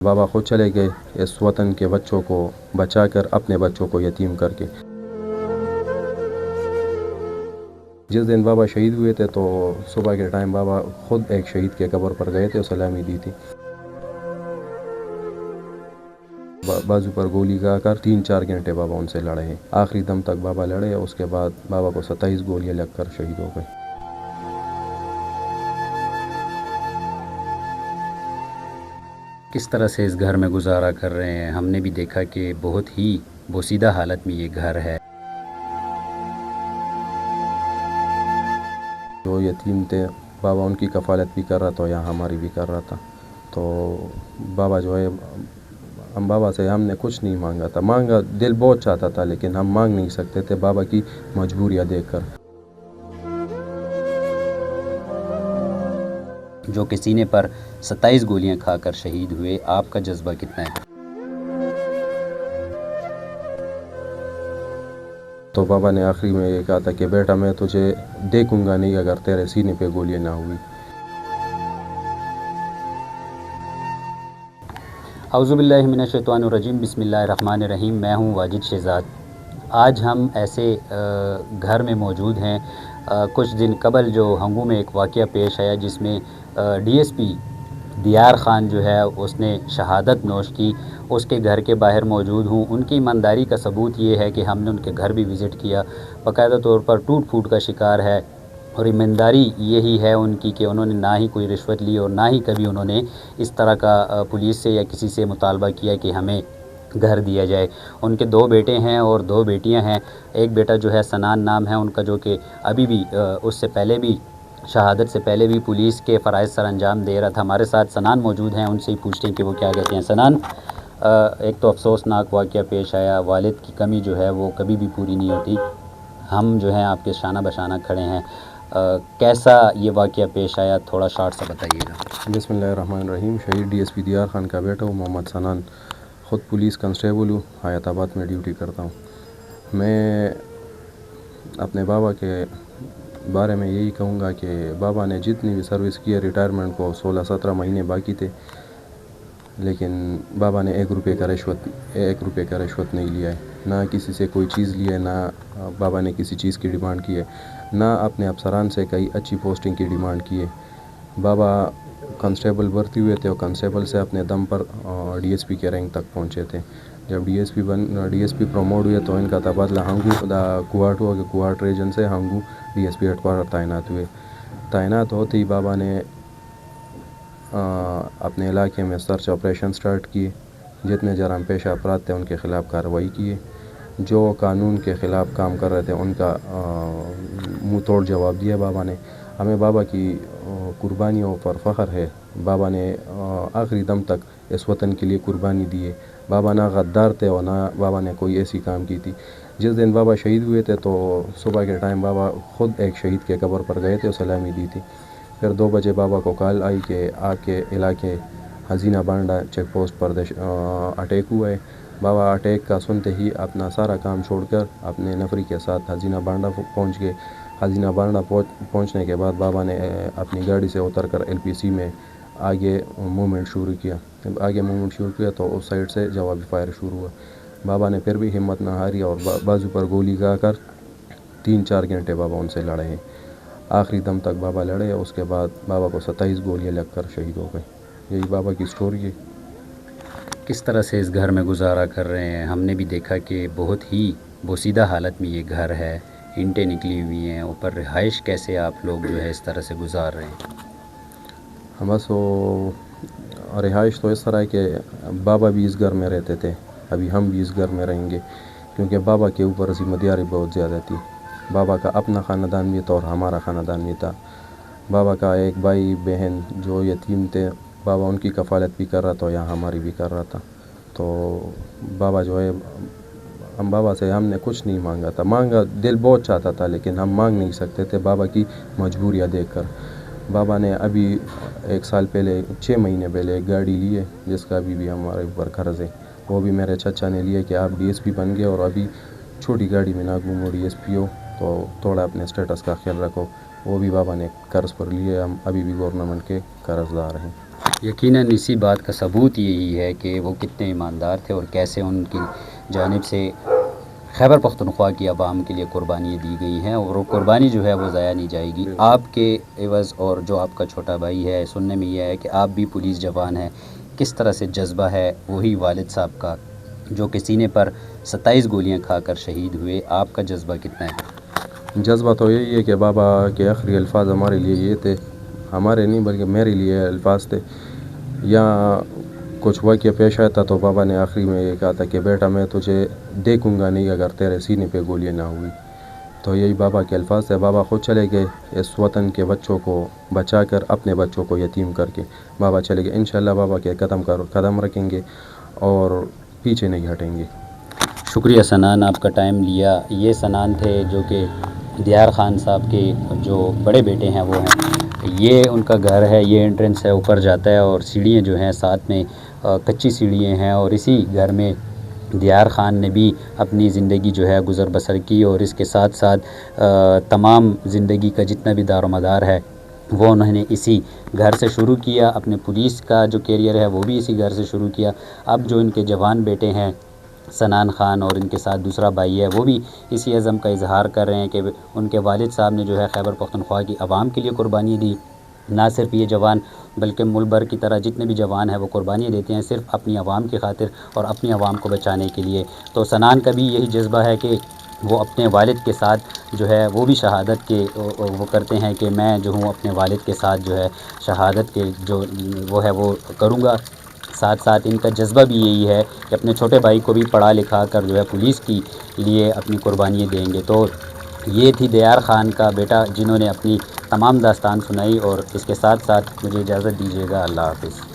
بابا خود چلے گئے اس وطن کے بچوں کو بچا کر، اپنے بچوں کو یتیم کر کے۔ جس دن بابا شہید ہوئے تھے تو صبح کے ٹائم بابا خود ایک شہید کے قبر پر گئے تھے اور سلامی دی تھی۔ بازو پر گولی کا کر 3-4 گھنٹے بابا ان سے لڑے ہیں، آخری دم تک بابا لڑے، اس کے بعد بابا کو 27 گولیاں لگ کر شہید ہو گئے۔ کس طرح سے اس گھر میں گزارا کر رہے ہیں؟ ہم نے بھی دیکھا کہ بہت ہی بوسیدہ حالت میں یہ گھر ہے۔ جو یتیم تھے بابا ان کی کفالت بھی کر رہا تھا، یہاں ہماری بھی کر رہا تھا۔ تو بابا جو ہے، ہم بابا سے ہم نے کچھ نہیں مانگا تھا، مانگا دل بہت چاہتا تھا لیکن ہم مانگ نہیں سکتے تھے بابا کی مجبوریاں دیکھ کر۔ جو کہ سینے پر 27 گولیاں کھا کر شہید ہوئے، آپ کا جذبہ کتنا ہے؟ تو بابا نے آخری میں یہ کہا تھا کہ بیٹا میں تجھے دیکھوں گا نہیں اگر تیرے سینے پہ گولیاں نہ ہوئی۔ اعوذ باللہ من الشیطان الرجیم، بسم اللہ الرحمن الرحیم۔ میں ہوں واجد شہزاد۔ آج ہم ایسے گھر میں موجود ہیں۔ کچھ دن قبل جو ہنگو میں ایک واقعہ پیش آیا جس میں ڈی ایس پی دیار خان جو ہے اس نے شہادت نوش کی، اس کے گھر کے باہر موجود ہوں۔ ان کی ایمانداری کا ثبوت یہ ہے کہ ہم نے ان کے گھر بھی وزٹ کیا، باقاعدہ طور پر ٹوٹ پھوٹ کا شکار ہے، اور ایمانداری یہی ہے ان کی کہ انہوں نے نہ ہی کوئی رشوت لی اور نہ ہی کبھی انہوں نے اس طرح کا پولیس سے یا کسی سے مطالبہ کیا کہ ہمیں گھر دیا جائے۔ ان کے 2 بیٹے ہیں اور 2 بیٹیاں ہیں۔ ایک بیٹا جو ہے سنان نام ہے ان کا، جو کہ ابھی بھی اس سے پہلے بھی، شہادت سے پہلے بھی پولیس کے فرائض سر انجام دے رہا تھا۔ ہمارے ساتھ سنان موجود ہیں، ان سے ہی پوچھتے ہیں کہ وہ کیا کہتے ہیں۔ سنان، ایک تو افسوسناک واقعہ پیش آیا، والد کی کمی جو ہے وہ کبھی بھی پوری نہیں ہوتی۔ ہم جو ہیں آپ کے شانہ بشانہ کھڑے ہیں، کیسا یہ واقعہ پیش آیا تھوڑا شارٹ سا بتائیے گا۔ بسم اللہ الرحمن الرحیم۔ شہید ڈی ایس پی دیار خان کا بیٹا ہوں، محمد سنان، خود پولیس کانسٹیبل ہوں، حیات آباد میں ڈیوٹی کرتا ہوں۔ میں اپنے بابا کے بارے میں یہی کہوں گا کہ بابا نے جتنی بھی سروس کی ہے، ریٹائرمنٹ کو 16-17 مہینے باقی تھے، لیکن بابا نے 1 روپے کا رشوت نہیں لیا ہے، نہ کسی سے کوئی چیز لی ہے، نہ بابا نے کسی چیز کی ڈیمانڈ کی ہے، نہ اپنے افسران سے کئی اچھی پوسٹنگ کی ڈیمانڈ کی ہے۔ بابا کانسٹیبل بھرتی ہوئے تھے اور کانسٹیبل سے اپنے دم پر ڈی ایس پی کے رینک تک پہنچے تھے۔ جب ڈی ایس پی پروموٹ ہوئے تو ان کا تبادلہ ہنگو کوارٹ ہوا کہ کوارٹ ریجن سے Hangu D S P head quarter تعینات ہوئے۔ تعینات ہوتے ہی بابا نے اپنے علاقے میں سرچ آپریشن سٹارٹ کیے، جتنے جرائم پیشہ افراد تھے ان کے خلاف کارروائی کیے، جو قانون کے خلاف کام کر رہے تھے ان کا منہ توڑ جواب دیا بابا نے۔ ہمیں بابا کی قربانیوں پر فخر ہے۔ بابا نے آخری دم تک اس وطن کے لیے قربانی دی ہے۔ بابا نہ غدار تھے اور نہ بابا نے کوئی ایسی کام کی تھی۔ جس دن بابا شہید ہوئے تھے تو صبح کے ٹائم بابا خود ایک شہید کے قبر پر گئے تھے اور سلامی دی تھی۔ پھر 2 بجے بابا کو کال آئی کہ آپ کے علاقے حزینہ بانڈا چیک پوسٹ پر اٹیک ہوا ہے۔ بابا اٹیک کا سنتے ہی اپنا سارا کام چھوڑ کر اپنے نفری کے ساتھ حزینہ بانڈا پہنچ گئے۔ حزینہ بانڈا پہنچنے کے بعد بابا نے اپنی گاڑی سے اتر کر ایل پی سی میں آگے موومنٹ شروع کیا۔ تو اس سائڈ سے جوابی فائر شروع ہوا۔ بابا نے پھر بھی ہمت نہ ہاری اور بازو پر گولی کا کر 3-4 گھنٹے بابا ان سے لڑے ہیں، آخری دم تک بابا لڑے، اس کے بعد بابا کو 27 گولیاں لگ کر شہید ہو گئے۔ یہی بابا کی سٹوری ہے۔ کس طرح سے اس گھر میں گزارا کر رہے ہیں؟ ہم نے بھی دیکھا کہ بہت ہی بوسیدہ حالت میں یہ گھر ہے، اینٹیں نکلی ہوئی ہیں اوپر، رہائش کیسے آپ لوگ جو ہے اس طرح سے گزار رہے ہیں؟ ہم بس رہائش تو اس طرح ہے کہ بابا بھی اس گھر میں رہتے تھے، ابھی ہم بھی اس گھر میں رہیں گے، کیونکہ بابا کے اوپر ذمہ داری بہت زیادہ تھی۔ بابا کا اپنا خاندان بھی تھا اور ہمارا خاندان بھی تھا۔ بابا کا ایک بھائی بہن جو یتیم تھے، بابا ان کی کفالت بھی کر رہا تھا، یہاں ہماری بھی کر رہا تھا۔ تو بابا جو ہے، ہم بابا سے ہم نے کچھ نہیں مانگا تھا، مانگا دل بہت چاہتا تھا لیکن ہم مانگ نہیں سکتے تھے بابا کی مجبوریاں دیکھ کر۔ بابا نے ابھی 1 سال پہلے 6 مہینے پہلے ایک گاڑی لی ہے جس کا ابھی بھی ہمارے اوپر قرض ہے، وہ بھی میرے چچا نے لیے کہ آپ ڈی ایس پی بن گئے اور ابھی چھوٹی گاڑی میں نہ گھومو، ڈی ایس پی ہو تو تھوڑا اپنے سٹیٹس کا خیال رکھو، وہ بھی بابا نے قرض پر لیے، ہم ابھی بھی گورنمنٹ کے قرض دار ہیں۔ یقیناً اسی بات کا ثبوت یہی ہے کہ وہ کتنے ایماندار تھے اور کیسے ان کی جانب سے خیبر پختونخوا کی عوام کے لیے قربانیاں دی گئی ہیں، اور وہ قربانی جو ہے وہ ضائع نہیں جائے گی۔ آپ کے عوض اور جو آپ کا چھوٹا بھائی ہے، سننے میں یہ ہے کہ آپ بھی پولیس جوان ہیں، کس طرح سے جذبہ ہے وہی والد صاحب کا جو کہ سینے پر 27 گولیاں کھا کر شہید ہوئے، آپ کا جذبہ کتنا ہے؟ جذبہ تو یہی ہے کہ بابا کے آخری الفاظ ہمارے لیے یہ تھے، ہمارے نہیں بلکہ میرے لیے الفاظ تھے۔ یا کچھ واقعہ پیش آیا تھا تو بابا نے آخری میں یہ کہا تھا کہ بیٹا میں تجھے دیکھوں گا نہیں اگر تیرے سینے پہ گولیاں نہ ہوئی۔ تو یہی بابا کے الفاظ تھے۔ بابا خود چلے گئے اس وطن کے بچوں کو بچا کر، اپنے بچوں کو یتیم کر کے بابا چلے گئے۔ انشاءاللہ بابا کے قدم رکھیں گے اور پیچھے نہیں ہٹیں گے۔ شکریہ سنان، آپ کا ٹائم لیا۔ یہ سنان تھے جو کہ دیار خان صاحب کے جو بڑے بیٹے ہیں وہ ہیں۔ یہ ان کا گھر ہے، یہ انٹرنس ہے، اوپر جاتا ہے اور سیڑھیاں جو ہیں ساتھ میں کچی سیڑھیاں ہیں، اور اسی گھر میں دیار خان نے بھی اپنی زندگی جو ہے گزر بسر کی، اور اس کے ساتھ ساتھ تمام زندگی کا جتنا بھی دار و مدار ہے وہ انہوں نے اسی گھر سے شروع کیا۔ اپنے پولیس کا جو کیریئر ہے وہ بھی اسی گھر سے شروع کیا۔ اب جو ان کے جوان بیٹے ہیں سنان خان اور ان کے ساتھ دوسرا بھائی ہے، وہ بھی اسی عزم کا اظہار کر رہے ہیں کہ ان کے والد صاحب نے جو ہے خیبر پختونخوا کی عوام کے لیے قربانی دی۔ نہ صرف یہ جوان بلکہ ملک بھر کی طرح جتنے بھی جوان ہیں وہ قربانیاں دیتے ہیں صرف اپنی عوام کی خاطر اور اپنی عوام کو بچانے کے لیے۔ تو سنان کا بھی یہی جذبہ ہے کہ وہ اپنے والد کے ساتھ جو ہے وہ بھی شہادت کے وہ کرتے ہیں کہ میں جو ہوں اپنے والد کے ساتھ جو ہے شہادت کے جو وہ ہے وہ کروں گا۔ ساتھ ساتھ ان کا جذبہ بھی یہی ہے کہ اپنے چھوٹے بھائی کو بھی پڑھا لکھا کر جو ہے پولیس کی لیے اپنی قربانیاں دیں گے۔ تو یہ تھی دیار خان کا بیٹا جنہوں نے اپنی تمام داستان سنائی، اور اس کے ساتھ ساتھ مجھے اجازت دیجیے گا۔ اللہ حافظ۔